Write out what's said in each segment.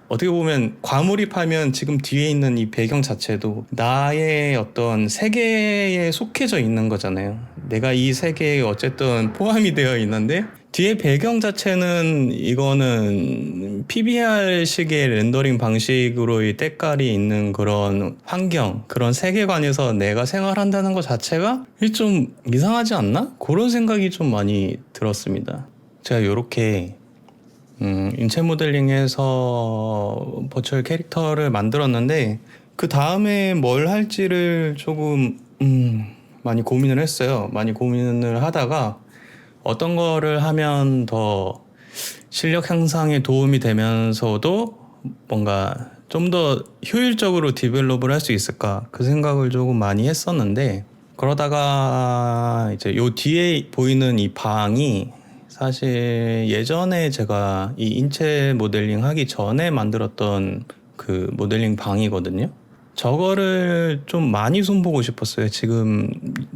어떻게 보면 과몰입하면 지금 뒤에 있는 이 배경 자체도 나의 어떤 세계에 속해져 있는 거잖아요. 내가 이 세계에 어쨌든 포함이 되어 있는데 뒤에 배경 자체는 이거는 PBR식의 렌더링 방식으로의 때깔이 있는 그런 환경, 그런 세계관에서 내가 생활한다는 것 자체가 좀 이상하지 않나? 그런 생각이 좀 많이 들었습니다. 제가 이렇게 인체 모델링해서 버추얼 캐릭터를 만들었는데 그 다음에 뭘 할지를 조금 많이 고민을 했어요. 많이 고민을 하다가 어떤 거를 하면 더 실력 향상에 도움이 되면서도 뭔가 좀 더 효율적으로 디벨롭을 할 수 있을까 그 생각을 조금 많이 했었는데, 그러다가 이제 요 뒤에 보이는 이 방이 사실 예전에 제가 이 인체 모델링 하기 전에 만들었던 그 모델링 방이거든요. 저거를 좀 많이 손보고 싶었어요. 지금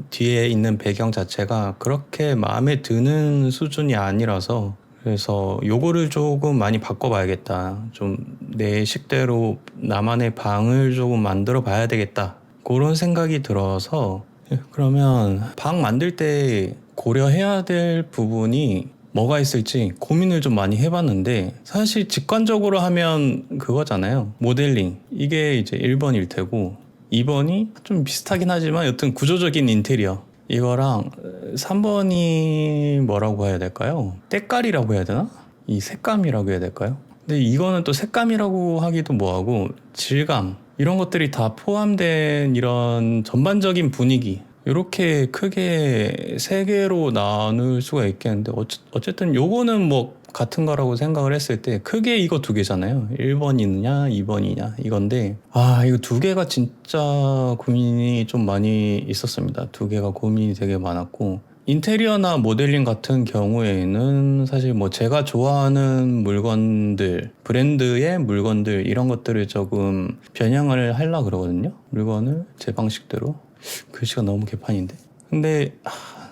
뒤에 있는 배경 자체가 그렇게 마음에 드는 수준이 아니라서, 그래서 요거를 조금 많이 바꿔봐야겠다. 좀 내 식대로 나만의 방을 조금 만들어 봐야 되겠다. 그런 생각이 들어서, 그러면 방 만들 때 고려해야 될 부분이 뭐가 있을지 고민을 좀 많이 해봤는데, 사실 직관적으로 하면 그거잖아요. 모델링. 이게 이제 1번일 테고 2번이 좀 비슷하긴 하지만 여튼 구조적인 인테리어. 이거랑 3번이 뭐라고 해야 될까요? 때깔이라고 해야 되나? 이 색감이라고 해야 될까요? 근데 이거는 또 색감이라고 하기도 뭐하고 질감 이런 것들이 다 포함된 이런 전반적인 분위기, 이렇게 크게 세 개로 나눌 수가 있겠는데 어쨌든 요거는 뭐 같은 거라고 생각을 했을 때 크게 이거 두 개잖아요. 1번이냐 2번이냐 이건데, 이거 두 개가 진짜 고민이 좀 많이 있었습니다. 두 개가 고민이 되게 많았고, 인테리어나 모델링 같은 경우에는 사실 뭐 제가 좋아하는 물건들, 브랜드의 물건들 이런 것들을 조금 변형을 하려고 그러거든요. 물건을 제 방식대로. 글씨가 너무 개판인데. 근데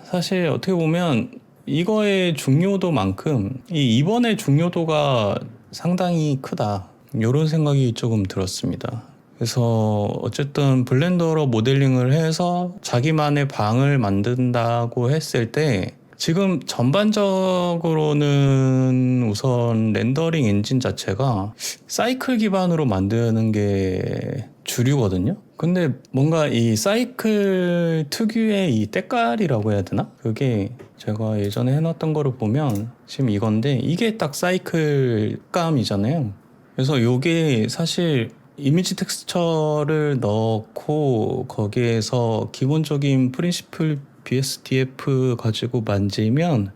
사실 어떻게 보면 이거의 중요도만큼 이 2번의 중요도가 상당히 크다, 이런 생각이 조금 들었습니다. 그래서 어쨌든 블렌더로 모델링을 해서 자기만의 방을 만든다고 했을 때 지금 전반적으로는 우선 렌더링 엔진 자체가 사이클 기반으로 만드는 게 주류거든요. 근데 뭔가 이 사이클 특유의 이 때깔이라고 해야 되나? 그게 제가 예전에 해놨던 거를 보면 지금 이건데 이게 딱 사이클 감이잖아요. 그래서 요게 사실 이미지 텍스처를 넣고 거기에서 기본적인 프린시플 BSDF 가지고 만지면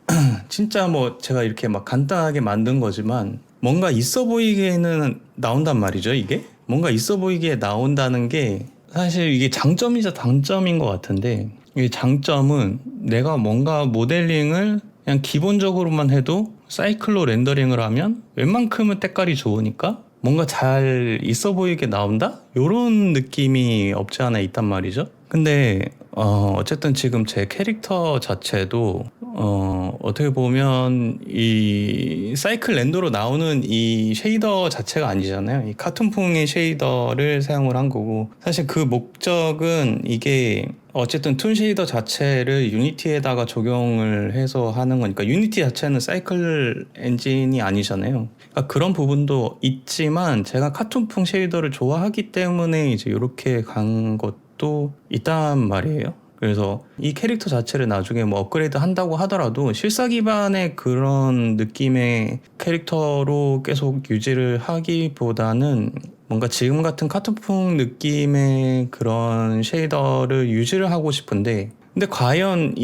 진짜 뭐 제가 이렇게 막 간단하게 만든 거지만 뭔가 있어 보이게는 나온단 말이죠. 이게 뭔가 있어 보이게 나온다는 게 사실 이게 장점이자 단점인 것 같은데, 이 장점은 내가 뭔가 모델링을 그냥 기본적으로만 해도 사이클로 렌더링을 하면 웬만큼은 때깔이 좋으니까 뭔가 잘 있어 보이게 나온다? 요런 느낌이 없지 않아 있단 말이죠. 근데 어쨌든 지금 제 캐릭터 자체도 어떻게 보면 이 사이클 렌더로 나오는 이 쉐이더 자체가 아니잖아요. 이 카툰풍의 쉐이더를 사용을 한 거고, 사실 그 목적은 이게 어쨌든 툰 쉐이더 자체를 유니티에다가 적용을 해서 하는 거니까, 유니티 자체는 사이클 엔진이 아니잖아요. 그러니까 그런 부분도 있지만 제가 카툰풍 쉐이더를 좋아하기 때문에 이제 이렇게 간 것도 있단 말이에요. 그래서 이 캐릭터 자체를 나중에 뭐 업그레이드 한다고 하더라도 실사 기반의 그런 느낌의 캐릭터로 계속 유지를 하기보다는 뭔가 지금 같은 카툰풍 느낌의 그런 쉐이더를 유지를 하고 싶은데, 근데 과연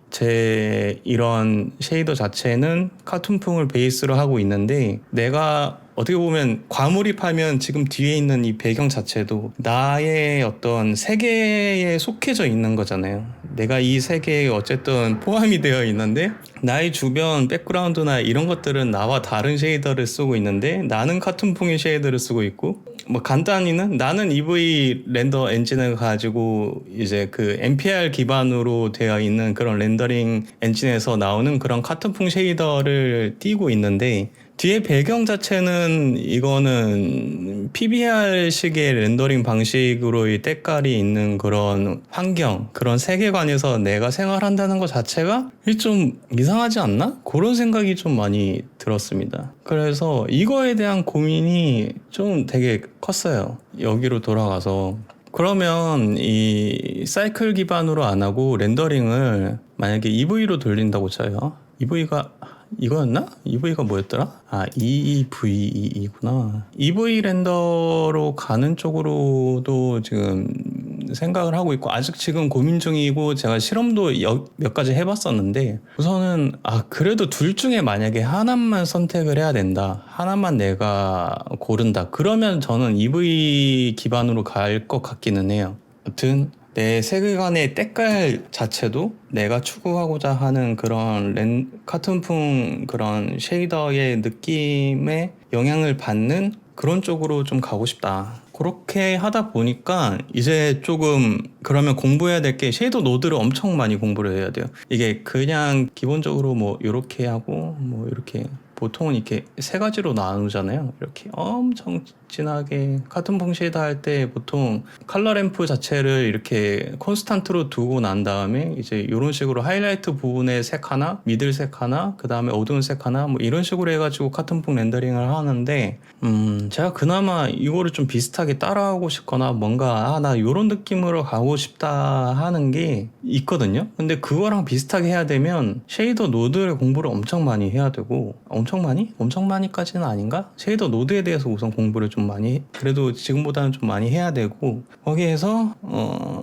제 이런 쉐이더 자체는 카툰풍을 베이스로 하고 있는데, 내가 어떻게 보면 과몰입하면 지금 뒤에 있는 이 배경 자체도 나의 어떤 세계에 속해져 있는 거잖아요. 내가 이 세계에 어쨌든 포함이 되어 있는데 나의 주변 백그라운드나 이런 것들은 나와 다른 쉐이더를 쓰고 있는데 나는 카툰풍의 쉐이더를 쓰고 있고, 뭐 간단히는 나는 EV 렌더 엔진을 가지고 이제 그 MPR 기반으로 되어 있는 그런 렌더링 엔진에서 나오는 그런 카툰풍 쉐이더를 띄고 있는데, 뒤에 배경 자체는 이거는 PBR식의 렌더링 방식으로 이 때깔이 있는 그런 환경, 그런 세계관에서 내가 생활한다는 것 자체가 좀 이상하지 않나? 그런 생각이 좀 많이 들었습니다. 그래서 이거에 대한 고민이 좀 되게 컸어요. 여기로 돌아가서. 그러면 이 사이클 기반으로 안 하고 렌더링을 만약에 EV로 돌린다고 쳐요. EV가 이거였나? EV가 뭐였더라? 아, EEVE구나. EV 렌더로 가는 쪽으로도 지금 생각을 하고 있고, 아직 지금 고민 중이고, 제가 실험도 몇 가지 해봤었는데, 우선은 그래도 둘 중에 만약에 하나만 선택을 해야 된다, 하나만 내가 고른다, 그러면 저는 EV 기반으로 갈 것 같기는 해요. 여튼 내 세계관의 때깔 자체도 내가 추구하고자 하는 그런 카툰풍 그런 쉐이더의 느낌에 영향을 받는 그런 쪽으로 좀 가고 싶다. 그렇게 하다 보니까 이제 조금 그러면 공부해야 될 게 쉐이더 노드를 엄청 많이 공부를 해야 돼요. 이게 그냥 기본적으로 뭐 이렇게 하고 뭐 이렇게 보통은 이렇게 세 가지로 나누잖아요. 이렇게 엄청 진하게 카툰풍 쉐이더 할 때 보통 컬러 램프 자체를 이렇게 콘스탄트로 두고 난 다음에 이제 이런 식으로 하이라이트 부분에 색 하나, 미들 색 하나, 그 다음에 어두운 색 하나, 뭐 이런 식으로 해가지고 카툰풍 렌더링을 하는데, 제가 그나마 이거를 좀 비슷하게 따라하고 싶거나 뭔가 나 이런 느낌으로 가고 싶다 하는 게 있거든요. 근데 그거랑 비슷하게 해야 되면 쉐이더 노드를 공부를 엄청 많이 해야 되고, 엄청 많이까지는 아닌가? 쉐이더 노드에 대해서 우선 공부를 좀 많이 그래도 지금보다는 좀 많이 해야 되고, 거기에서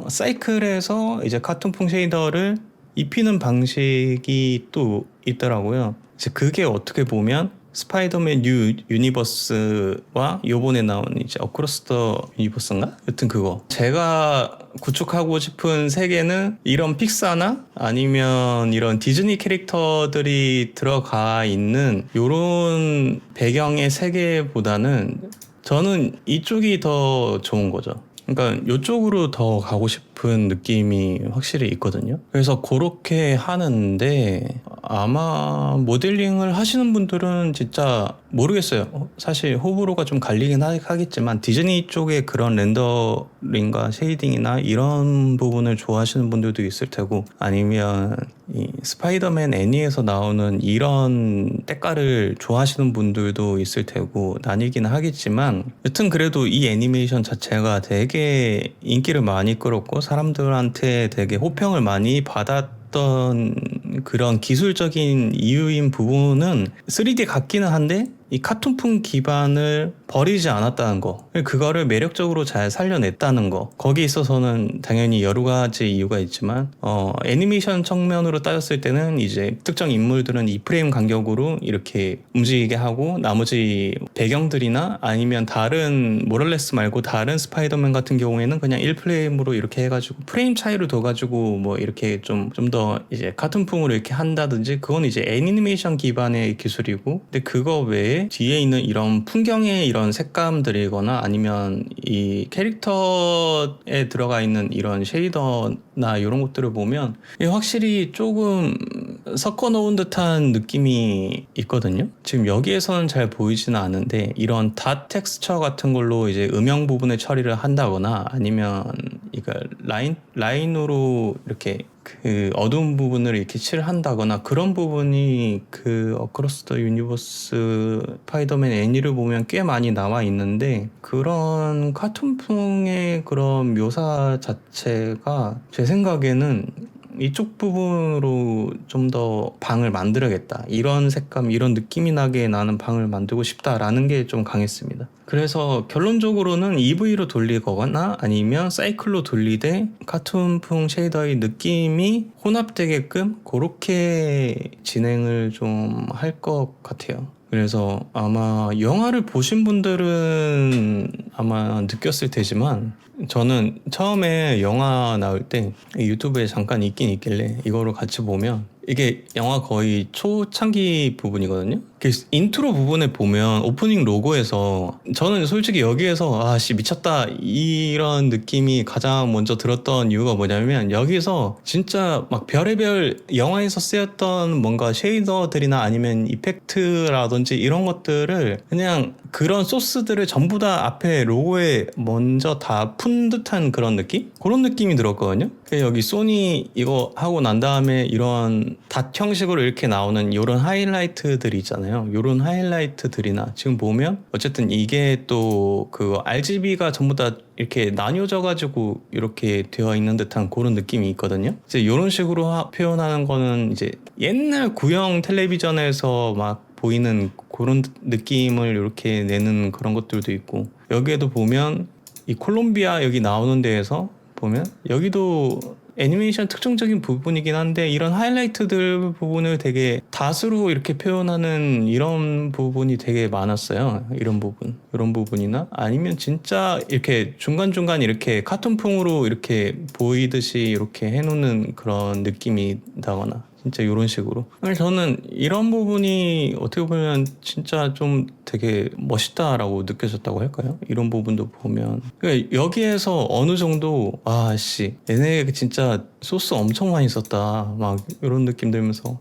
사이클에서 이제 카툰풍 쉐이더를 입히는 방식이 또 있더라고요. 이제 그게 어떻게 보면 스파이더맨 뉴 유니버스와 요번에 나온 이제 어크로스 더 유니버스인가? 여튼 그거 제가 구축하고 싶은 세계는 이런 픽사나 아니면 이런 디즈니 캐릭터들이 들어가 있는 요런 배경의 세계보다는 저는 이쪽이 더 좋은 거죠. 그러니까 이쪽으로 더 가고 싶은 느낌이 확실히 있거든요. 그래서 그렇게 하는데 아마 모델링을 하시는 분들은 진짜 모르겠어요. 사실 호불호가 좀 갈리긴 하겠지만 디즈니 쪽의 그런 렌더링과 쉐이딩이나 이런 부분을 좋아하시는 분들도 있을 테고, 아니면 이 스파이더맨 애니에서 나오는 이런 때깔을 좋아하시는 분들도 있을 테고 나뉘기는 하겠지만, 여튼 그래도 이 애니메이션 자체가 되게 인기를 많이 끌었고 사람들한테 되게 호평을 많이 받았던 그런 기술적인 이유인 부분은 3D 같기는 한데 이 카툰풍 기반을 버리지 않았다는 거, 그거를 매력적으로 잘 살려냈다는 거, 거기에 있어서는 당연히 여러 가지 이유가 있지만 애니메이션 측면으로 따졌을 때는 이제 특정 인물들은 2프레임 간격으로 이렇게 움직이게 하고 나머지 배경들이나 아니면 다른 모럴레스 말고 다른 스파이더맨 같은 경우에는 그냥 1프레임으로 이렇게 해가지고 프레임 차이를 둬가지고 뭐 이렇게 좀 더 이제 카툰풍으로 이렇게 한다든지, 그건 이제 애니메이션 기반의 기술이고, 근데 그거 외에 뒤에 있는 이런 풍경의 이런 색감들이거나 아니면 이 캐릭터에 들어가 있는 이런 쉐이더나 이런 것들을 보면 확실히 조금 섞어 놓은 듯한 느낌이 있거든요. 지금 여기에서는 잘 보이지는 않은데 이런 닷 텍스처 같은 걸로 이제 음영 부분에 처리를 한다거나 아니면 이거 라인으로 이렇게 그 어두운 부분을 이렇게 칠한다거나 그런 부분이 그 어크로스 더 유니버스 스파이더맨 애니를 보면 꽤 많이 나와 있는데, 그런 카툰풍의 그런 묘사 자체가 제 생각에는 이쪽 부분으로 좀 더 방을 만들어야겠다, 이런 색감 이런 느낌이 나게 나는 방을 만들고 싶다라는 게 좀 강했습니다. 그래서 결론적으로는 EV로 돌리거나 아니면 사이클로 돌리되 카툰풍 쉐이더의 느낌이 혼합되게끔 그렇게 진행을 좀 할 것 같아요. 그래서 아마 영화를 보신 분들은 아마 느꼈을 테지만, 저는 처음에 영화 나올 때 유튜브에 잠깐 있긴 있길래 이거를 같이 보면 이게 영화 거의 초창기 부분이거든요. 그 인트로 부분에 보면 오프닝 로고에서 저는 솔직히 여기에서 아씨 미쳤다 이런 느낌이 가장 먼저 들었던 이유가 뭐냐면 여기서 진짜 막 별의별 영화에서 쓰였던 뭔가 쉐이더들이나 아니면 이펙트라든지 이런 것들을 그냥 그런 소스들을 전부 다 앞에 로고에 먼저 다 푼 듯한 그런 느낌? 그런 느낌이 들었거든요. 여기 소니 이거 하고 난 다음에 이런 닷 형식으로 이렇게 나오는 이런 하이라이트들이 있잖아요. 이런 하이라이트들이나 지금 보면 어쨌든 이게 또 그 RGB가 전부 다 이렇게 나뉘어져 가지고 이렇게 되어 있는 듯한 그런 느낌이 있거든요. 이제 이런 식으로 표현하는 거는 이제 옛날 구형 텔레비전에서 막 보이는 그런 느낌을 이렇게 내는 그런 것들도 있고, 여기에도 보면 이 콜롬비아 여기 나오는 데에서 보면 여기도 애니메이션 특징적인 부분이긴 한데 이런 하이라이트들 부분을 되게 닷으로 이렇게 표현하는 이런 부분이 되게 많았어요. 이런 부분이나 아니면 진짜 이렇게 중간중간 이렇게 카툰풍으로 이렇게 보이듯이 이렇게 해놓는 그런 느낌이 나거나 진짜 이런 식으로. 저는 이런 부분이 어떻게 보면 진짜 좀 되게 멋있다라고 느껴졌다고 할까요? 이런 부분도 보면 그러니까 여기에서 어느 정도 아씨 얘네 진짜 소스 엄청 많이 썼다 막 이런 느낌 들면서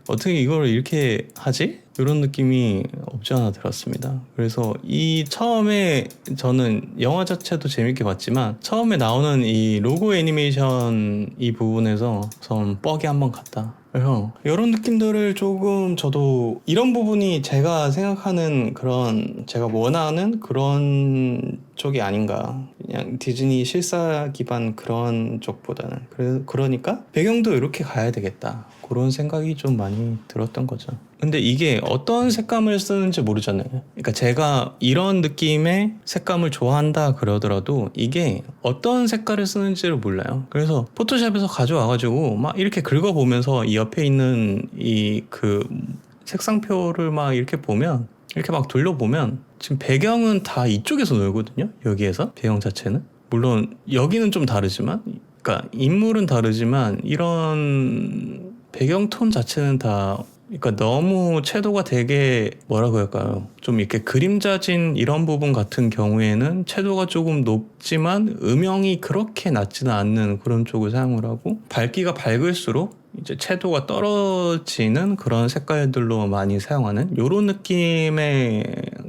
어떻게 이걸 이렇게 하지? 이런 느낌이 없지 않아 들었습니다. 그래서 이 처음에 저는 영화 자체도 재밌게 봤지만 처음에 나오는 이 로고 애니메이션 이 부분에서 전 뻑이 한번 갔다. 그래서 이런 느낌들을 조금 저도 이런 부분이 제가 생각하는 그런 제가 원하는 그런 쪽이 아닌가. 그냥 디즈니 실사 기반 그런 쪽보다는 그러니까 배경도 이렇게 가야 되겠다. 그런 생각이 좀 많이 들었던 거죠. 근데 이게 어떤 색감을 쓰는지 모르잖아요. 그러니까 제가 이런 느낌의 색감을 좋아한다 그러더라도 이게 어떤 색깔을 쓰는지를 몰라요. 그래서 포토샵에서 가져와가지고 막 이렇게 긁어보면서 이 옆에 있는 이 그 색상표를 막 이렇게 보면 이렇게 막 돌려보면 지금 배경은 다 이쪽에서 놀거든요. 여기에서 배경 자체는 물론 여기는 좀 다르지만 그러니까 인물은 다르지만 이런 배경 톤 자체는 다 그러니까 너무 채도가 되게 뭐라고 할까요? 좀 이렇게 그림자진 이런 부분 같은 경우에는 채도가 조금 높지만 음영이 그렇게 낮지는 않는 그런 쪽을 사용을 하고 밝기가 밝을수록 이제 채도가 떨어지는 그런 색깔들로 많이 사용하는 이런 느낌의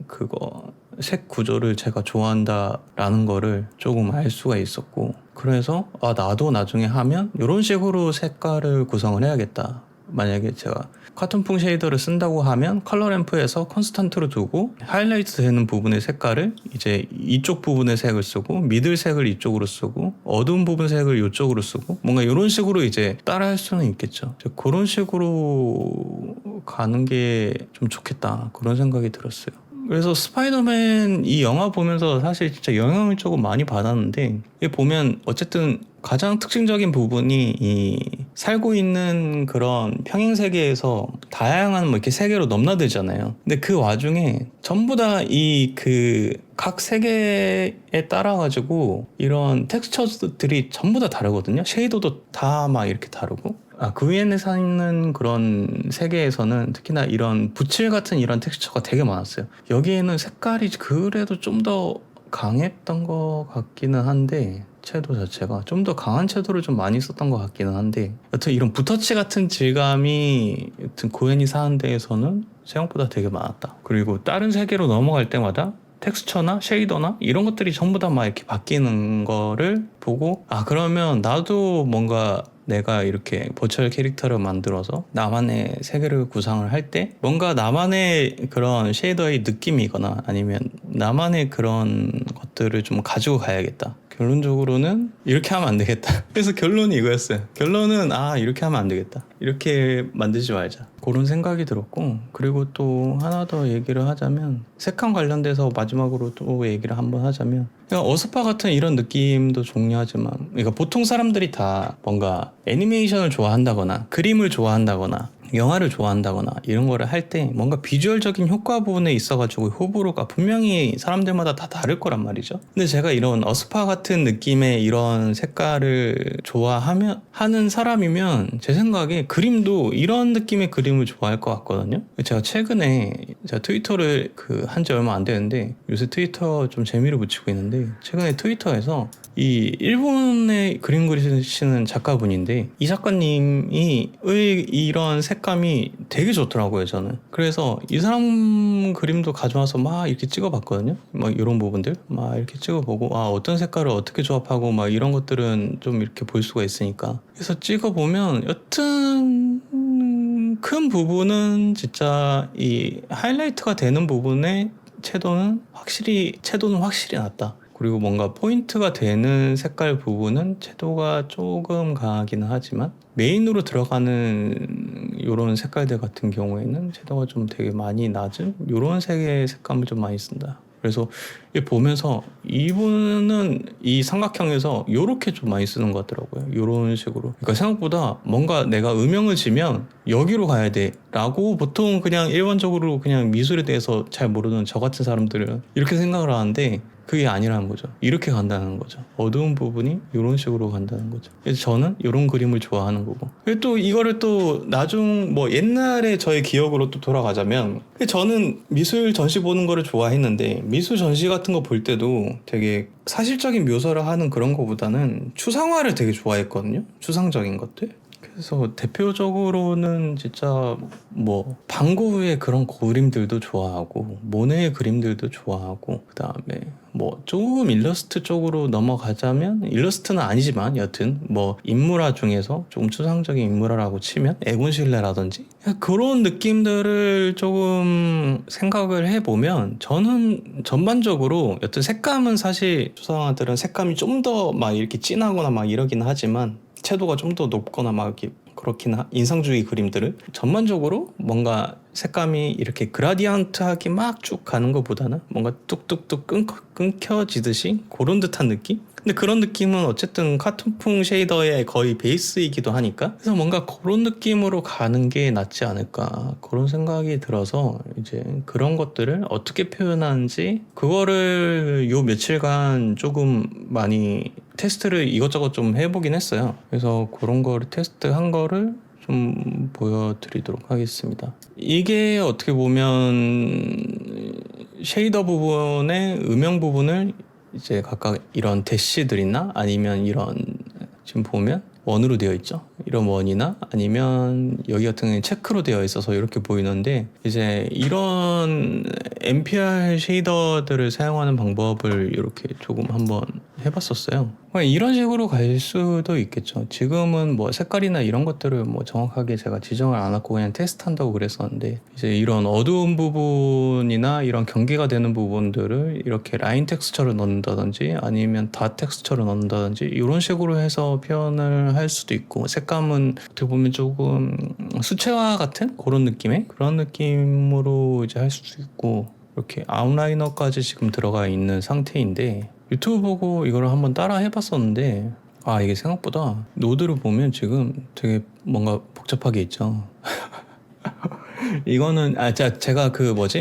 그거 색 구조를 제가 좋아한다라는 거를 조금 알 수가 있었고, 그래서 아 나도 나중에 하면 이런 식으로 색깔을 구성을 해야겠다. 만약에 제가 카툰풍 쉐이더를 쓴다고 하면 컬러 램프에서 컨스탄트로 두고 하이라이트 되는 부분의 색깔을 이제 이쪽 부분의 색을 쓰고 미들 색을 이쪽으로 쓰고 어두운 부분 색을 이쪽으로 쓰고 뭔가 이런 식으로 이제 따라 할 수는 있겠죠. 그런 식으로 가는 게 좀 좋겠다 그런 생각이 들었어요. 그래서 스파이더맨 이 영화 보면서 사실 진짜 영향을 조금 많이 받았는데, 이게 보면 어쨌든 가장 특징적인 부분이 이 살고 있는 그런 평행 세계에서 다양한 뭐 이렇게 세계로 넘나들잖아요. 근데 그 와중에 전부 다 이 그 각 세계에 따라 가지고 이런 텍스처들이 전부 다 다르거든요. 쉐이더도 다 막 이렇게 다르고. 그 위에 사는 그런 세계에서는 특히나 이런 붓질 같은 이런 텍스처가 되게 많았어요. 여기에는 색깔이 그래도 좀 더 강했던 것 같기는 한데 채도 자체가 좀 더 강한 채도를 좀 많이 썼던 것 같기는 한데 여튼 이런 붓터치 같은 질감이 여튼 고엔이 사는 데에서는 생각보다 되게 많았다. 그리고 다른 세계로 넘어갈 때마다 텍스처나 쉐이더나 이런 것들이 전부 다 막 이렇게 바뀌는 거를 보고 그러면 나도 뭔가 내가 이렇게 버추얼 캐릭터를 만들어서 나만의 세계를 구상을 할 때 뭔가 나만의 그런 쉐이더의 느낌이거나 아니면 나만의 그런 것들을 좀 가지고 가야겠다. 결론적으로는 이렇게 하면 안 되겠다. 그래서 결론이 이거였어요. 결론은 이렇게 하면 안 되겠다. 이렇게 만들지 말자. 그런 생각이 들었고, 그리고 또 하나 더 얘기를 하자면 색감 관련돼서 마지막으로 또 얘기를 한번 하자면 그냥 어스파 같은 이런 느낌도 중요하지만 그러니까 보통 사람들이 다 뭔가 애니메이션을 좋아한다거나 그림을 좋아한다거나 영화를 좋아한다거나 이런 거를 할 때 뭔가 비주얼적인 효과 부분에 있어가지고 호불호가 분명히 사람들마다 다 다를 거란 말이죠. 근데 제가 이런 어스파 같은 느낌의 이런 색깔을 하는 사람이면 제 생각에 그림도 이런 느낌의 그림을 좋아할 것 같거든요. 제가 최근에 제가 트위터를 한지 얼마 안 되는데 요새 트위터 좀 재미를 붙이고 있는데 최근에 트위터에서 이 일본의 그림 그리시는 작가분인데 이 작가님이 이런 색감이 되게 좋더라고요. 저는 그래서 이 사람 그림도 가져와서 막 이렇게 찍어봤거든요. 막 이런 부분들 막 이렇게 찍어보고 어떤 색깔을 어떻게 조합하고 막 이런 것들은 좀 이렇게 볼 수가 있으니까 그래서 찍어보면 여튼 큰 부분은 진짜 이 하이라이트가 되는 부분에 채도는 확실히 낮다. 그리고 뭔가 포인트가 되는 색깔 부분은 채도가 조금 강하기는 하지만 메인으로 들어가는 이런 색깔들 같은 경우에는 채도가 좀 되게 많이 낮은 이런 색의 색감을 좀 많이 쓴다. 그래서 보면서 이분은 이 삼각형에서 이렇게 좀 많이 쓰는 것 같더라고요. 이런 식으로. 그러니까 생각보다 뭔가 내가 음영을 지면 여기로 가야 돼 라고 보통 그냥 일반적으로 그냥 미술에 대해서 잘 모르는 저 같은 사람들은 이렇게 생각을 하는데 그게 아니라는 거죠. 이렇게 간다는 거죠. 어두운 부분이 이런 식으로 간다는 거죠. 그래서 저는 이런 그림을 좋아하는 거고. 그리고 또 이거를 또 옛날에 저의 기억으로 또 돌아가자면 저는 미술 전시 보는 거를 좋아했는데 미술 전시 같은 거 볼 때도 되게 사실적인 묘사를 하는 그런 거보다는 추상화를 되게 좋아했거든요. 추상적인 것들. 그래서 대표적으로는 진짜 반 고흐의 그런 그림들도 좋아하고 모네의 그림들도 좋아하고 그다음에 조금 일러스트 쪽으로 넘어가자면 일러스트는 아니지만 여튼 인물화 중에서 조금 추상적인 인물화라고 치면 에곤 실레라든지 그런 느낌들을 조금 생각을 해보면 저는 전반적으로 여튼 색감은 사실 추상화들은 색감이 좀 더 막 이렇게 진하거나 막 이러긴 하지만 채도가 좀 더 높거나 막 이렇게 그렇긴 인상주의 그림들은 전반적으로 뭔가 색감이 이렇게 그라디언트하게 막 쭉 가는 것보다는 뭔가 뚝뚝뚝 끊겨지듯이 그런 듯한 느낌? 근데 그런 느낌은 어쨌든 카툰풍 쉐이더의 거의 베이스이기도 하니까 그래서 뭔가 그런 느낌으로 가는 게 낫지 않을까 그런 생각이 들어서 이제 그런 것들을 어떻게 표현하는지 그거를 요 며칠간 조금 많이 테스트를 이것저것 좀 해보긴 했어요. 그래서 그런 거를 테스트한 거를 좀 보여드리도록 하겠습니다. 이게 어떻게 보면 쉐이더 부분의 음영 부분을 이제 각각 이런 대시들이나 아니면 이런 지금 보면 원으로 되어 있죠. 이런 원이나 아니면 여기 같은 경우는 체크로 되어 있어서 이렇게 보이는데 이제 이런 NPR 쉐이더들을 사용하는 방법을 이렇게 조금 한번 해봤었어요. 이런 식으로 갈 수도 있겠죠. 지금은 색깔이나 이런 것들을 정확하게 제가 지정을 안 하고 그냥 테스트한다고 그랬었는데 이제 이런 어두운 부분이나 이런 경계가 되는 부분들을 이렇게 라인 텍스처를 넣는다든지 아니면 닷 텍스처를 넣는다든지 이런 식으로 해서 표현을 할 수도 있고 색감은 어떻게 보면 조금 수채화 같은 그런 느낌으로 이제 할 수도 있고 이렇게 아웃라이너까지 지금 들어가 있는 상태인데 유튜브 보고 이걸 한번 따라 해봤었는데 이게 생각보다 노드를 보면 지금 되게 뭔가 복잡하게 있죠. 이거는 제가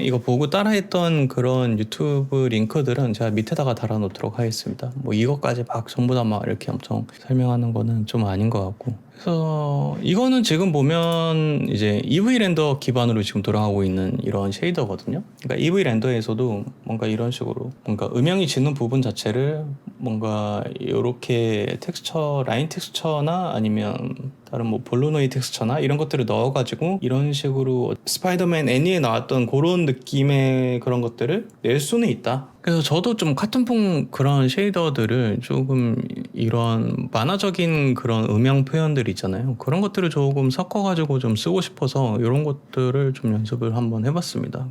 이거 보고 따라했던 그런 유튜브 링크들은 제가 밑에다가 달아놓도록 하겠습니다. 이것까지 막 전부 다 막 이렇게 엄청 설명하는 거는 좀 아닌 것 같고 그래서 이거는 지금 보면 이제 EV 렌더 기반으로 지금 돌아가고 있는 이런 쉐이더거든요. 그러니까 EV 렌더에서도 뭔가 이런 식으로 뭔가 음영이 지는 부분 자체를 뭔가 이렇게 라인 텍스처나 아니면 다른 볼로노이 텍스처나 이런 것들을 넣어가지고 이런 식으로 스파이더맨 애니에 나왔던 그런 느낌의 그런 것들을 낼 수는 있다. 그래서 저도 좀 카툰풍 그런 쉐이더들을 조금 이런 만화적인 그런 음영 표현들 있잖아요. 그런 것들을 조금 섞어가지고 좀 쓰고 싶어서 이런 것들을 좀 연습을 한번 해봤습니다.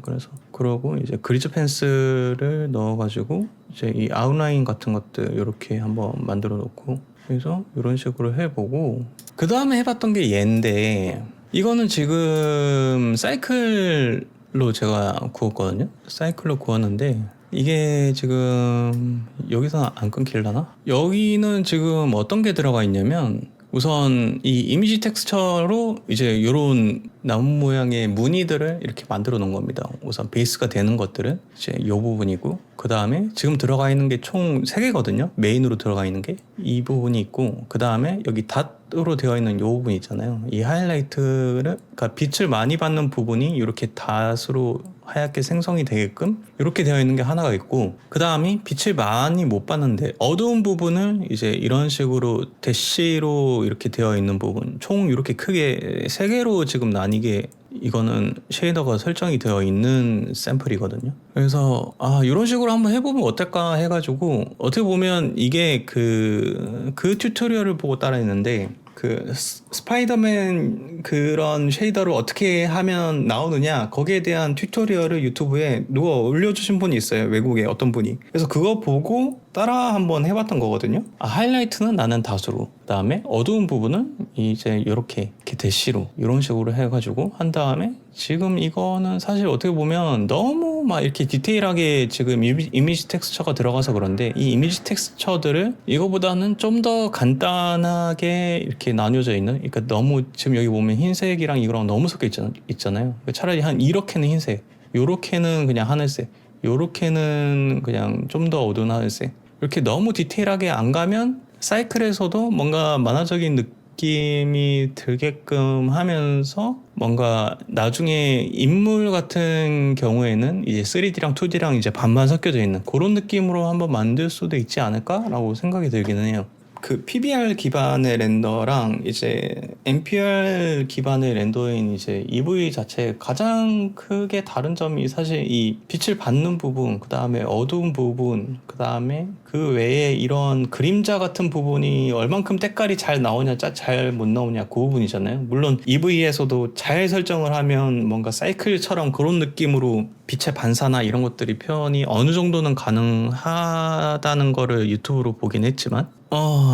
그러고 이제 그리즈 펜슬을 넣어가지고 이제 이 아웃라인 같은 것들 이렇게 한번 만들어 놓고 그래서 이런 식으로 해보고 그 다음에 해봤던 게 얘인데 이거는 지금 사이클로 제가 구웠거든요. 사이클로 구웠는데 이게 지금 여기서 안 끊길라나? 여기는 지금 어떤 게 들어가 있냐면 우선 이 이미지 텍스처로 이제 요런 나무 모양의 무늬들을 이렇게 만들어 놓은 겁니다. 우선 베이스가 되는 것들은 이제 요 부분이고, 그 다음에 지금 들어가 있는 게 총 3개거든요. 메인으로 들어가 있는 게 이 부분이 있고, 그 다음에 여기 닷으로 되어 있는 요 부분 있잖아요. 이 하이라이트를, 그러니까 빛을 많이 받는 부분이 이렇게 닷으로 하얗게 생성이 되게끔 이렇게 되어 있는 게 하나가 있고, 그 다음이 빛을 많이 못 받는데 어두운 부분을 이제 이런 식으로 대시로 이렇게 되어 있는 부분, 총 이렇게 크게 3개로 지금 나뉘게 이거는 쉐이더가 설정이 되어 있는 샘플이거든요. 그래서 이런 식으로 한번 해보면 어떨까 해가지고, 어떻게 보면 이게 그 튜토리얼을 보고 따라했는데, 그 스파이더맨 그런 쉐이더를 어떻게 하면 나오느냐, 거기에 대한 튜토리얼을 유튜브에 누가 올려주신 분이 있어요. 외국에 어떤 분이. 그래서 그거 보고 따라 한번 해봤던 거거든요. 하이라이트는 나는 다수로, 그 다음에 어두운 부분은 이제 이렇게 대시로 이런 식으로 해가지고 한 다음에, 지금 이거는 사실 어떻게 보면 너무 막 이렇게 디테일하게 지금 이미지 텍스처가 들어가서 그런데, 이 이미지 텍스처들을 이거보다는 좀 더 간단하게 이렇게 나뉘어져 있는, 그러니까 너무 지금 여기 보면 흰색이랑 이거랑 너무 섞여 있잖아요. 차라리 한 이렇게는 흰색, 요렇게는 그냥 하늘색, 요렇게는 그냥 좀 더 어두운 하늘색, 이렇게 너무 디테일하게 안 가면 사이클에서도 뭔가 만화적인 느낌이 들게끔 하면서, 뭔가 나중에 인물 같은 경우에는 이제 3D랑 2D랑 이제 반반 섞여져 있는 그런 느낌으로 한번 만들 수도 있지 않을까라고 생각이 들기는 해요. 그 PBR 기반의 렌더랑 이제 NPR 기반의 렌더인 이제 EV 자체 가장 크게 다른 점이 사실 이 빛을 받는 부분, 그 다음에 어두운 부분, 그 다음에 그 외에 이런 그림자 같은 부분이 얼만큼 때깔이 잘 나오냐 잘 못 나오냐, 그 부분이잖아요. 물론 EV에서도 잘 설정을 하면 뭔가 사이클처럼 그런 느낌으로 빛의 반사나 이런 것들이 표현이 어느 정도는 가능하다는 거를 유튜브로 보긴 했지만,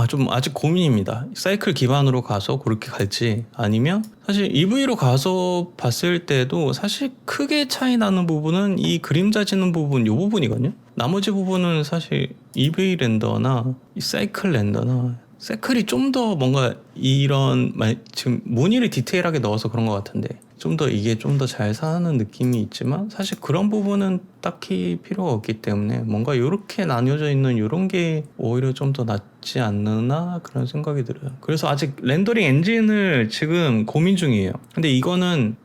좀 아직 고민입니다. 사이클 기반으로 가서 그렇게 갈지, 아니면 사실 EV로 가서 봤을 때도 사실 크게 차이 나는 부분은 이 그림자 지는 부분, 이 부분이거든요. 나머지 부분은 사실 EV 렌더나 이 사이클 렌더나 사이클이 좀 더 뭔가 이런 지금 무늬를 디테일하게 넣어서 그런 것 같은데, 좀 더 이게 좀 더 잘 사는 느낌이 있지만, 사실 그런 부분은 딱히 필요가 없기 때문에 뭔가 이렇게 나뉘어져 있는 이런 게 오히려 좀 더 낫지 않나, 그런 생각이 들어요. 그래서 아직 렌더링 엔진을 지금 고민 중이에요. 근데 이거는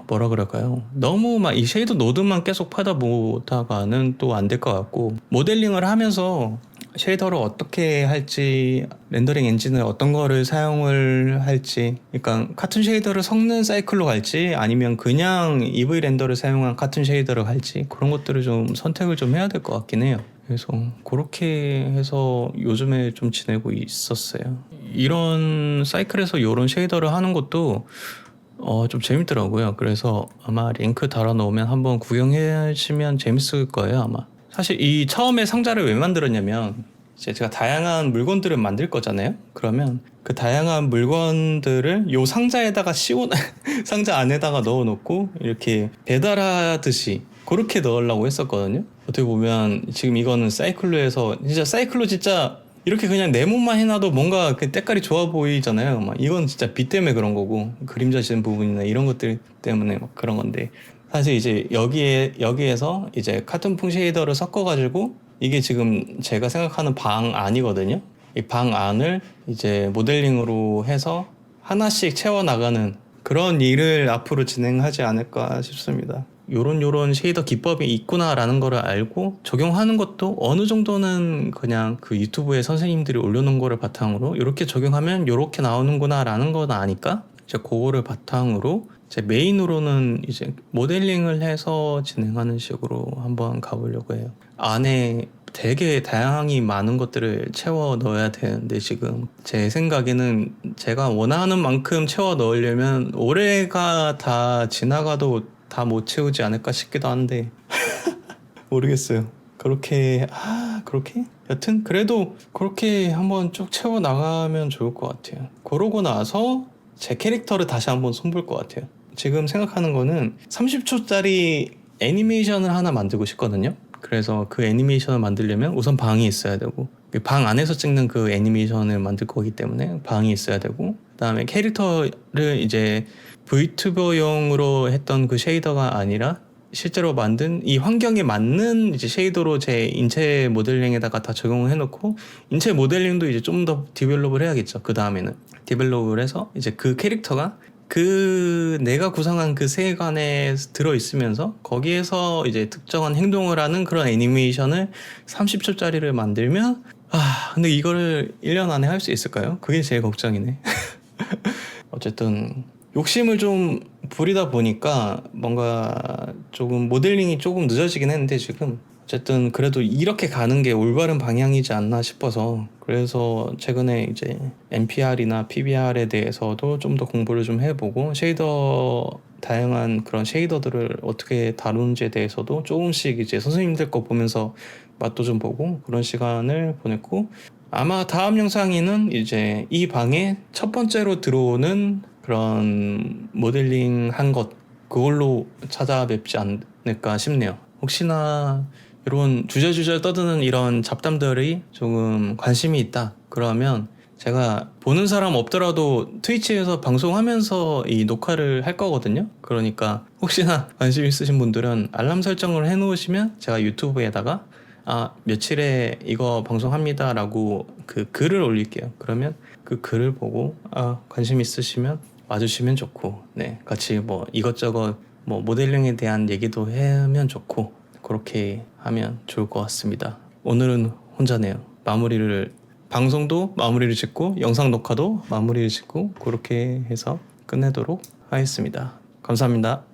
뭐라 그럴까요? 너무 막 이 쉐이더 노드만 계속 파다 보다가는 또 안 될 것 같고, 모델링을 하면서 쉐이더를 어떻게 할지, 렌더링 엔진을 어떤 거를 사용을 할지, 그러니까 카툰 쉐이더를 섞는 사이클로 갈지, 아니면 그냥 EV 렌더를 사용한 카툰 쉐이더를 갈지, 그런 것들을 좀 선택을 좀 해야 될 것 같긴 해요. 그래서 그렇게 해서 요즘에 좀 지내고 있었어요. 이런 사이클에서 이런 쉐이더를 하는 것도 좀 재밌더라고요. 그래서 아마 링크 달아 놓으면 한번 구경하시면 재밌을 거예요, 아마. 사실 이 처음에 상자를 왜 만들었냐면, 이제 제가 다양한 물건들을 만들 거잖아요. 그러면 그 다양한 물건들을 요 상자에다가 상자 안에다가 넣어놓고 이렇게 배달하듯이 그렇게 넣으려고 했었거든요. 어떻게 보면 지금 이거는 사이클로 해서, 사이클로 진짜 이렇게 그냥 네모만 해놔도 뭔가 그 때깔이 좋아 보이잖아요. 막 이건 진짜 빛 때문에 그런 거고, 그림자 지는 부분이나 이런 것들 때문에 막 그런 건데, 사실 이제 여기에서 이제 카툰풍 쉐이더를 섞어가지고, 이게 지금 제가 생각하는 방 안이거든요. 이 방 안을 이제 모델링으로 해서 하나씩 채워나가는 그런 일을 앞으로 진행하지 않을까 싶습니다. 요런 쉐이더 기법이 있구나라는 거를 알고 적용하는 것도 어느 정도는 그냥 그 유튜브에 선생님들이 올려놓은 거를 바탕으로 이렇게 적용하면 요렇게 나오는구나 라는 건 아니까, 이제 그거를 바탕으로 제 메인으로는 이제 모델링을 해서 진행하는 식으로 한번 가보려고 해요. 안에 되게 다양하게 많은 것들을 채워 넣어야 되는데, 지금 제 생각에는 제가 원하는 만큼 채워 넣으려면 올해가 다 지나가도 다 못 채우지 않을까 싶기도 한데 모르겠어요. 그렇게 여튼 그래도 그렇게 한번 쭉 채워 나가면 좋을 것 같아요. 그러고 나서 제 캐릭터를 다시 한번 손볼 것 같아요. 지금 생각하는 거는 30초짜리 애니메이션을 하나 만들고 싶거든요. 그래서 그 애니메이션을 만들려면 우선 방이 있어야 되고, 그방 안에서 찍는 그 애니메이션을 만들 거기 때문에 방이 있어야 되고, 그다음에 캐릭터를 이제 VTuber용으로 했던 그 쉐이더가 아니라 실제로 만든 이 환경에 맞는 이제 쉐이더로 제 인체 모델링에다가 다 적용을 해놓고, 인체 모델링도 이제 좀 더 디벨롭을 해야겠죠. 그 다음에는 디벨롭을 해서 이제 그 캐릭터가 그 내가 구상한 그 세계관에 들어 있으면서 거기에서 이제 특정한 행동을 하는 그런 애니메이션을 30초짜리를 만들면, 근데 이거를 1년 안에 할 수 있을까요? 그게 제일 걱정이네. 어쨌든 욕심을 좀 부리다 보니까 뭔가 조금 모델링이 조금 늦어지긴 했는데, 지금 어쨌든 그래도 이렇게 가는 게 올바른 방향이지 않나 싶어서, 그래서 최근에 이제 NPR이나 PBR에 대해서도 좀 더 공부를 좀 해보고, 쉐이더 다양한 그런 쉐이더들을 어떻게 다루는지에 대해서도 조금씩 이제 선생님들 거 보면서 맛도 좀 보고 그런 시간을 보냈고, 아마 다음 영상에는 이제 이 방에 첫 번째로 들어오는 그런 모델링 한 것, 그걸로 찾아뵙지 않을까 싶네요. 혹시나 이런 주저주저 떠드는 이런 잡담들이 조금 관심이 있다 그러면, 제가 보는 사람 없더라도 트위치에서 방송하면서 이 녹화를 할 거거든요. 그러니까 혹시나 관심 있으신 분들은 알람 설정을 해놓으시면 제가 유튜브에다가 며칠에 이거 방송합니다 라고 그 글을 올릴게요. 그러면 그 글을 보고 관심 있으시면 와주시면 좋고, 네, 같이 뭐 이것저것 뭐 모델링에 대한 얘기도 하면 좋고, 그렇게 하면 좋을 것 같습니다. 오늘은 혼자네요. 방송도 마무리를 짓고 영상 녹화도 마무리를 짓고 그렇게 해서 끝내도록 하겠습니다. 감사합니다.